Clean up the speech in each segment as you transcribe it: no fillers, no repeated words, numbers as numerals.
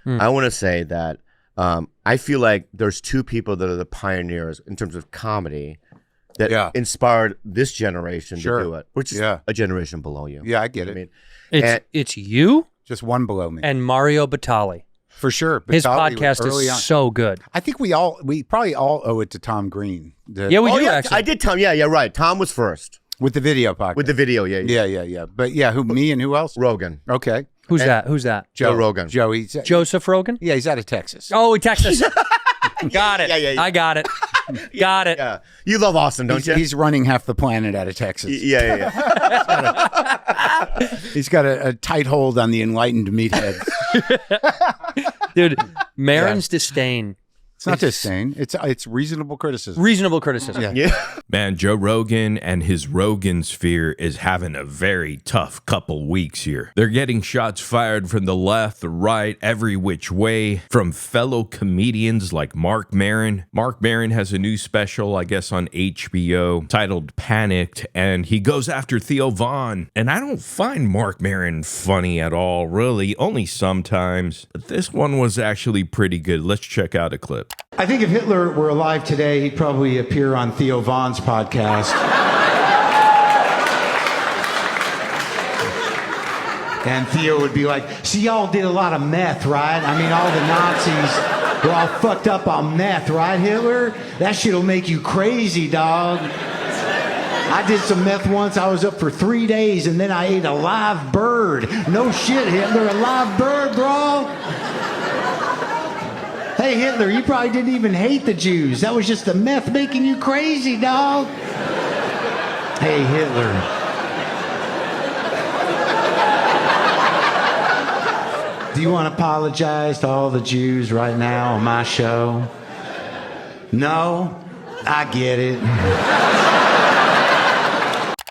I want to say that I feel like there's two people that are the pioneers in terms of comedy that inspired this generation to do it, which is a generation below you. Yeah, I get it. I mean, it's you, just one below me, and Mario Batali. For sure. His podcast is so good. I think we probably all owe it to Tom Green. Yeah, we do actually. I did Tom. Yeah, right. Tom was first. With the video podcast. With the video, Yeah. But yeah, me and who else? Rogan. Okay. Who's that? Joe Rogan. Joseph Rogan? Yeah, he's out of Texas. Oh, Texas. Got it. Yeah. I got it. Got it. Yeah. You love Austin, don't you? He's running half the planet out of Texas. Yeah. He's got a tight hold on the enlightened meatheads. Dude, Maron's disdain. It's not disdain. It's reasonable criticism. Reasonable criticism. Yeah. Man, Joe Rogan and his Rogan sphere is having a very tough couple weeks here. They're getting shots fired from the left, the right, every which way from fellow comedians like Marc Maron. Marc Maron has a new special, I guess, on HBO titled Panicked, and he goes after Theo Von. And I don't find Marc Maron funny at all, really, only sometimes. But this one was actually pretty good. Let's check out a clip. I think if Hitler were alive today, he'd probably appear on Theo Von's podcast. And Theo would be like, see, y'all did a lot of meth, right? I mean, all the Nazis were all fucked up on meth, right, Hitler? That shit'll make you crazy, dog. I did some meth once. I was up for 3 days, and then I ate a live bird. No shit, Hitler, a live bird, bro. Hey, Hitler, you probably didn't even hate the Jews. That was just the meth making you crazy, dog. Hey, Hitler. Do you want to apologize to all the Jews right now on my show? No? I get it.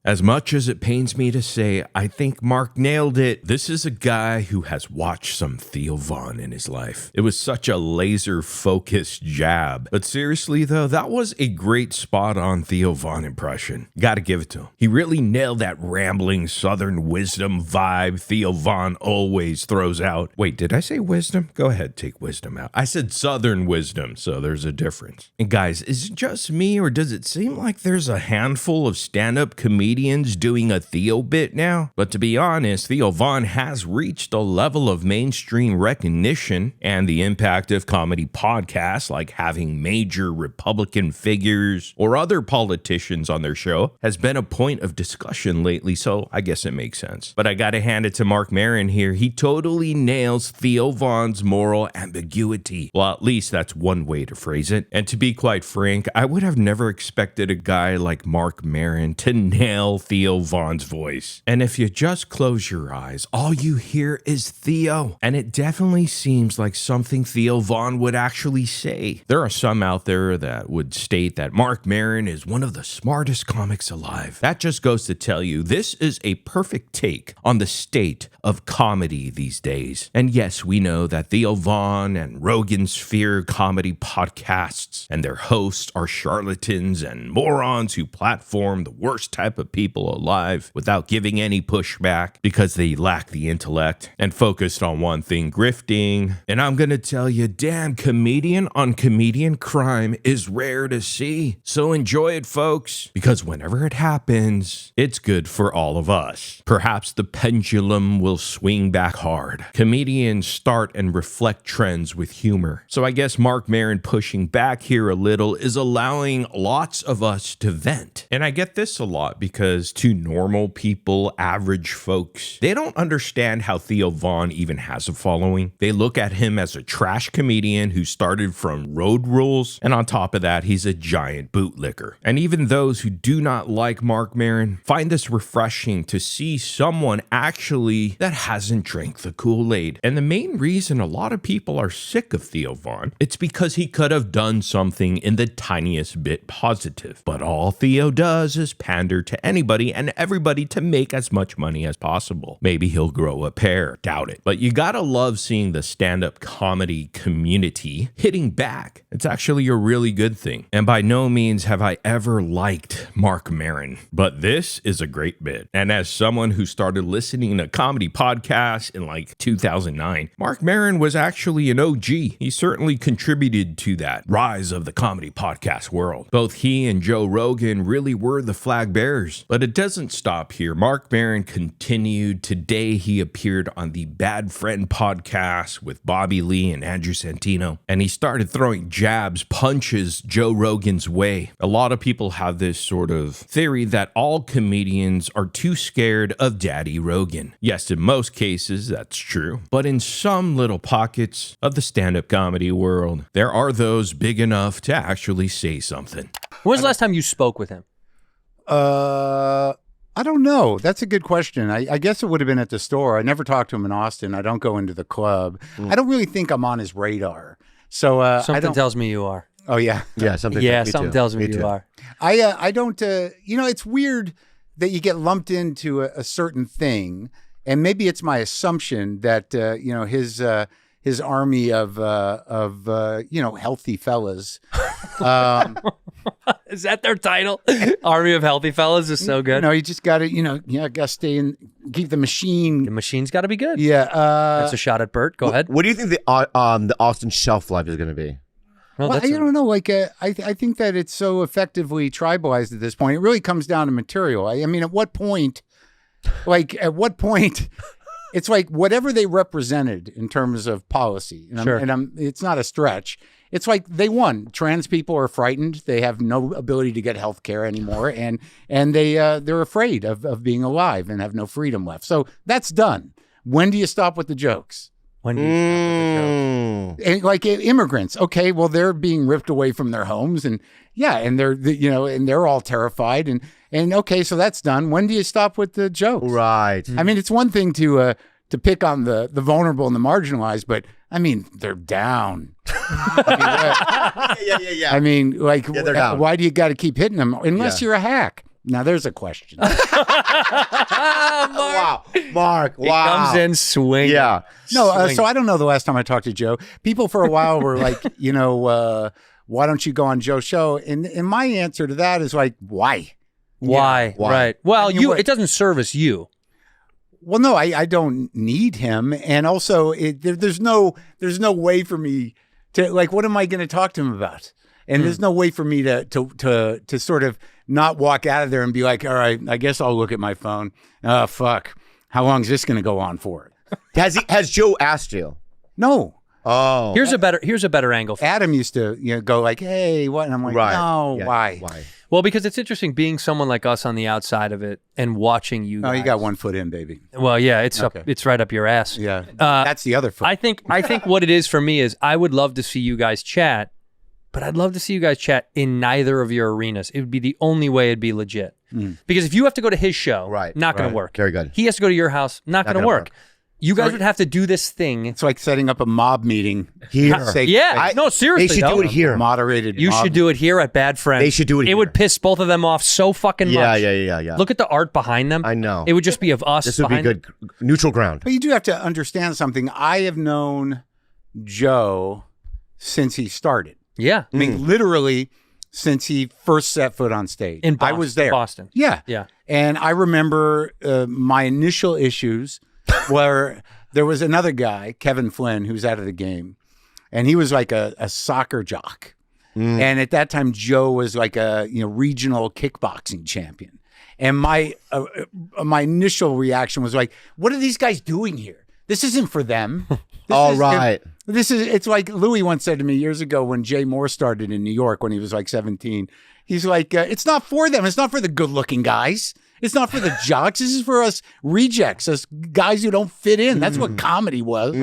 As much as it pains me to say, I think Mark nailed it. This is a guy who has watched some Theo Von in his life. It was such a laser-focused jab. But seriously, though, that was a great spot-on Theo Von impression. Gotta give it to him. He really nailed that rambling Southern wisdom vibe Theo Von always throws out. Wait, did I say wisdom? Go ahead, take wisdom out. I said Southern wisdom, so there's a difference. And guys, is it just me, or does it seem like there's a handful of stand-up comedians doing a Theo bit now? But to be honest, Theo Von has reached a level of mainstream recognition, and the impact of comedy podcasts like having major Republican figures or other politicians on their show has been a point of discussion lately, so I guess it makes sense. But I gotta hand it to Marc Maron here. He totally nails Theo Von's moral ambiguity. Well, at least that's one way to phrase it. And to be quite frank, I would have never expected a guy like Marc Maron to nail Theo Von's voice. And if you just close your eyes, all you hear is Theo. And it definitely seems like something Theo Von would actually say. There are some out there that would state that Marc Maron is one of the smartest comics alive. That just goes to tell you this is a perfect take on the state of comedy these days. And yes, we know that Theo Von and Rogan Sphere comedy podcasts and their hosts are charlatans and morons who platform the worst type of people alive without giving any pushback because they lack the intellect and focused on one thing, grifting. And I'm gonna tell you, damn, comedian on comedian crime is rare to see. So enjoy it, folks, because whenever it happens, it's good for all of us. Perhaps the pendulum will swing back hard. Comedians start and reflect trends with humor. So I guess Marc Maron pushing back here a little is allowing lots of us to vent. And I get this a lot because to normal people, average folks, they don't understand how Theo Von even has a following. They look at him as a trash comedian who started from Road Rules, and on top of that, he's a giant bootlicker. And even those who do not like Marc Maron find this refreshing to see someone actually that hasn't drank the Kool-Aid. And the main reason a lot of people are sick of Theo Von, it's because he could have done something in the tiniest bit positive. But all Theo does is pander to anybody and everybody to make as much money as possible. Maybe he'll grow a pair, doubt it. But you gotta love seeing the stand-up comedy community hitting back. It's actually a really good thing. And by no means have I ever liked Marc Maron, but this is a great bit. And as someone who started listening to comedy podcasts in like 2009, Marc Maron was actually an OG. He certainly contributed to that rise of the comedy podcast world. Both he and Joe Rogan really were the flag bearers. But it doesn't stop here. Marc Maron continued. Today he appeared on the Bad Friend podcast with Bobby Lee and Andrew Santino, and he started throwing jabs, punches Joe Rogan's way. A lot of people have this sort of theory that all comedians are too scared of Daddy Rogan. Yes, in most cases, that's true. But in some little pockets of the stand-up comedy world, there are those big enough to actually say something. When was the last time you spoke with him? I don't know. That's a good question. I guess it would have been at the store. I never talked to him in Austin. I don't go into the club. I don't really think I'm on his radar. So something tells me you are. Oh yeah, yeah, something. Yeah, something tells me you are. I don't. It's weird that you get lumped into a certain thing, and maybe it's my assumption that his army of healthy fellas. Is that their title? Army of Healthy Fellas is so good. No, you just got to, got to stay in, keep the machine. The machine's got to be good. Yeah. That's a shot at Bert. Go ahead. What do you think the Austin shelf life is going to be? Well, I don't know. Like, I think that it's so effectively tribalized at this point. It really comes down to material. I mean, at what point, it's like whatever they represented in terms of policy. And it's not a stretch. It's like they won. Trans people are frightened. They have no ability to get health care anymore. And they're afraid of being alive and have no freedom left. So that's done. When do you stop with the jokes? When do you stop with the jokes? And like immigrants, okay, well, they're being ripped away from their homes, and they're all terrified, and okay, so that's done. When do you stop with the jokes? Right. I mean, it's one thing to pick on the vulnerable and the marginalized, but I mean, they're down. Yeah. I mean, like, they're down. Why do you got to keep hitting them unless you're a hack? Now, there's a question. Wow, Mark. He comes in swinging. Yeah. No, so I don't know the last time I talked to Joe. People for a while were like, why don't you go on Joe's show? And my answer to that is like, why? Why? Right. Well, it doesn't service you. Well, no, I don't need him, and also there's no way for me to, like, what am I going to talk to him about? And there's no way for me to sort of not walk out of there and be like, all right, I guess I'll look at my phone. Oh, fuck. How long is this going to go on for? Has Joe asked you? No. Oh. Here's a better angle. Adam used to go like, hey, what? And I'm like, no, why? Well, because it's interesting being someone like us on the outside of it and watching you guys. Oh, you got 1 foot in, baby. Well, yeah, it's right up your ass. Yeah. That's the other foot. I think what it is for me is I would love to see you guys chat, but I'd love to see you guys chat in neither of your arenas. It would be the only way it'd be legit. Because if you have to go to his show, not going to work. Very good. He has to go to your house, not going to work. You guys would have to do this thing. It's like setting up a mob meeting here. No, seriously. They should do it here. Moderated. You should do it here at Bad Friends. They should do it here. It would piss both of them off so fucking much. Yeah. Look at the art behind them. I know. It would just be of us. This would be good. Neutral ground. But you do have to understand something. I have known Joe since he started. Yeah. I mean, literally since he first set foot on stage. In Boston. I was there. Boston. Yeah. Yeah. And I remember my initial issues where there was another guy, Kevin Flynn, who's out of the game. And he was like a soccer jock. And at that time, Joe was like a regional kickboxing champion. And my initial reaction was like, what are these guys doing here? This isn't for them. It's like Louis once said to me years ago when Jay Moore started in New York when he was like 17. He's like, it's not for them. It's not for the good looking guys. It's not for the jocks. This is for us rejects, us guys who don't fit in. That's what comedy was.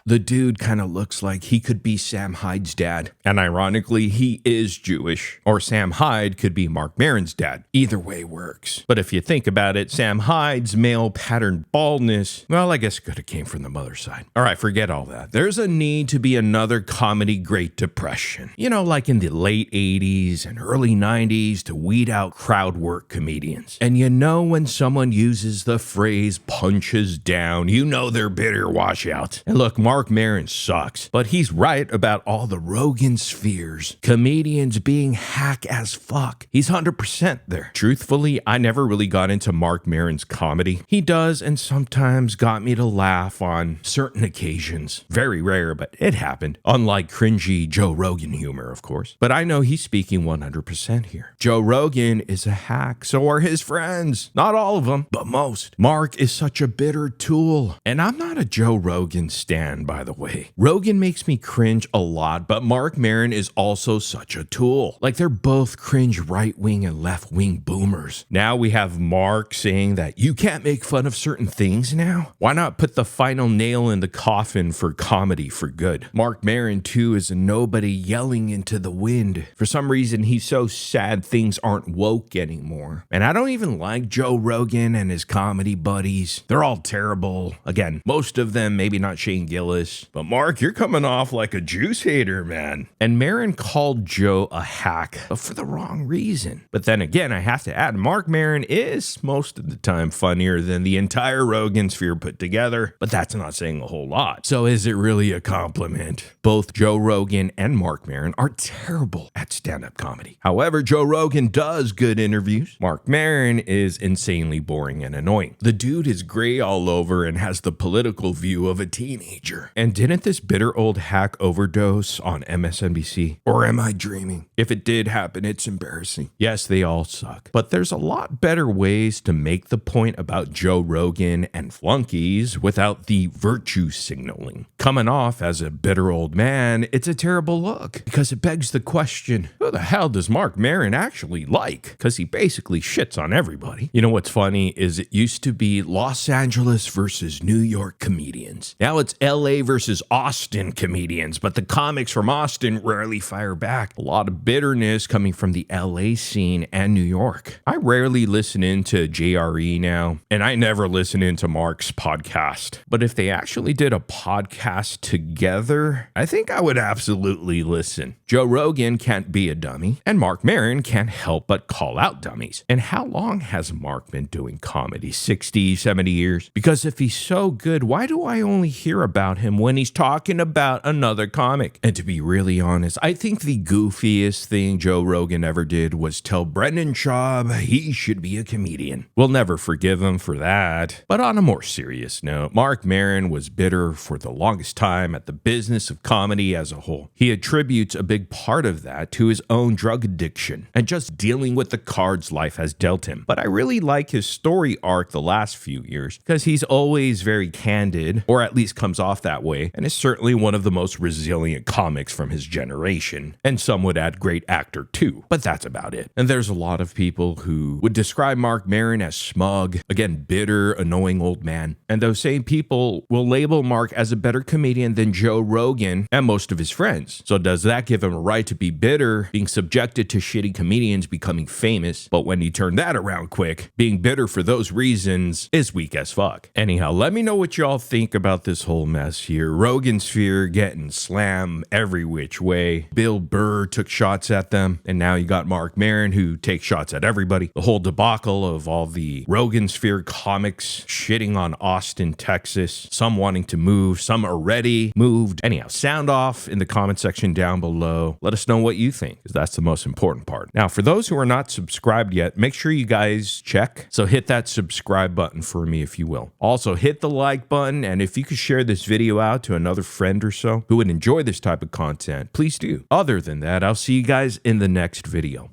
The dude kind of looks like he could be Sam Hyde's dad. And ironically, he is Jewish. Or Sam Hyde could be Marc Maron's dad. Either way works. But if you think about it, Sam Hyde's male pattern baldness, well, I guess it could have came from the mother's side. All right, forget all that. There's a need to be another comedy Great Depression. You know, like in the late 80s and early 90s to weed out crowd work comedians. And you know when someone uses the phrase punches down, you know they're bitter washout. And look, Marc Maron sucks, but he's right about all the Rogan spheres. Comedians being hack as fuck. He's 100% there. Truthfully, I never really got into Marc Maron's comedy. He does and sometimes got me to laugh on certain occasions. Very rare, but it happened. Unlike cringy Joe Rogan humor, of course. But I know he's speaking 100% here. Joe Rogan is a hack, so are his friends. Not all of them, but most. Mark is such a bitter tool. And I'm not a Joe Rogan stan, by the way. Rogan makes me cringe a lot, but Marc Maron is also such a tool. Like they're both cringe right-wing and left-wing boomers. Now we have Mark saying that you can't make fun of certain things now. Why not put the final nail in the coffin for comedy for good? Marc Maron, too, is a nobody yelling into the wind. For some reason, he's so sad things aren't woke anymore. And I don't even like Joe Rogan and his comedy buddies. They're all terrible. Again, most of them, maybe not Shane Gillis. But Mark, you're coming off like a juice hater, man. And Maron called Joe a hack, but for the wrong reason. But then again, I have to add, Marc Maron is most of the time funnier than the entire Rogan sphere put together, but that's not saying a whole lot. So is it really a compliment? Both Joe Rogan and Marc Maron are terrible at stand-up comedy. However, Joe Rogan does good interviews. Marc Maron is insanely boring and annoying. The dude is gray all over and has the political view of a teenager. And didn't this bitter old hack overdose on MSNBC? Or am I dreaming? If it did happen, it's embarrassing. Yes, they all suck. But there's a lot better ways to make the point about Joe Rogan and flunkies without the virtue signaling. Coming off as a bitter old man, it's a terrible look because it begs the question, who the hell does Marc Maron actually like? Because he basically shits on everybody. You know what's funny is it used to be Los Angeles versus New York comedians. Now it's LA versus Austin comedians, but the comics from Austin rarely fire back. A lot of bitterness coming from the LA scene and New York. I rarely listen into JRE now, and I never listen into Mark's podcast. But if they actually did a podcast together, I think I would absolutely listen. Joe Rogan can't be a dummy, and Marc Maron can't help but call out dummies. And how long has Mark been doing comedy? 60, 70 years? Because if he's so good, why do I only hear about him when he's talking about another comic? And to be really honest, I think the goofiest thing Joe Rogan ever did was tell Brendan Schaub he should be a comedian. We'll never forgive him for that. But on a more serious note, Marc Maron was bitter for the longest time at the business of comedy as a whole. He attributes a big part of that to his own drug addiction and just dealing with the cards life has dealt him. But I really like his story arc the last few years because he's always very candid, or at least comes off that way, and is certainly one of the most resilient comics from his generation. And some would add great actor too, but that's about it. And there's a lot of people who would describe Marc Maron as smug, again, bitter, annoying old man. And those same people will label Mark as a better comedian than Joe Rogan and most of his friends. So does that give him a right to be bitter, being subjected to shitty comedians becoming famous? But when you turn that around quick, being bitter for those reasons is weak as fuck. Anyhow, let me know what y'all think about this whole mess here. Rogan sphere getting slammed every which way. Bill Burr took shots at them, and now you got Marc Maron who takes shots at everybody. The whole debacle of all the Rogan sphere comics shitting on Austin, Texas, some wanting to move, some already moved. Anyhow, sound off in the comment section down below. Let us know what you think, because that's the most important part. Now, for those who are not subscribed yet, make sure you guys check. So hit that subscribe button for me if you will. Also, hit the like button, and if you could share this video out to another friend or so who would enjoy this type of content, please do. Other than that, I'll see you guys in the next video.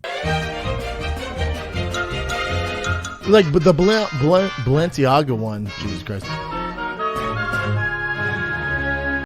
Like, but the Balenciaga one, Jesus Christ.